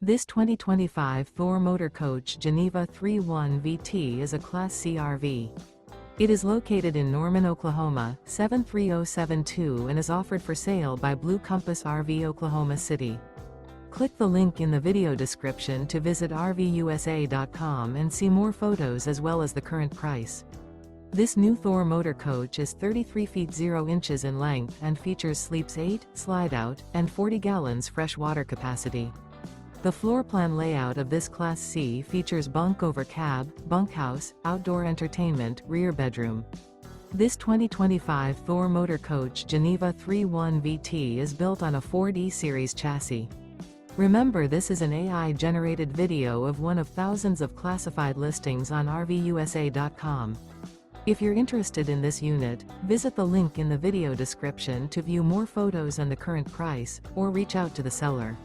This 2025 Thor Motor Coach Geneva 3.1 VT is a Class C RV. It is located in Norman, Oklahoma, 73072 and is offered for sale by Blue Compass RV Oklahoma City. Click the link in the video description to visit RVUSA.com and see more photos as well as the current price. This new Thor Motor Coach is 33 feet 0 inches in length and features sleeps 8, Slideout, and 40 gallons fresh water capacity. The floor plan layout of this Class C features Bunk Over Cab, Bunkhouse, outdoor entertainment, rear bedroom. This 2025 Thor Motor Coach Geneva 3.1 VT is built on a Ford E-Series chassis. Remember, this is an AI-generated video of one of thousands of classified listings on RVUSA.com. If you're interested in this unit, visit the link in the video description to view more photos and the current price, or reach out to the seller.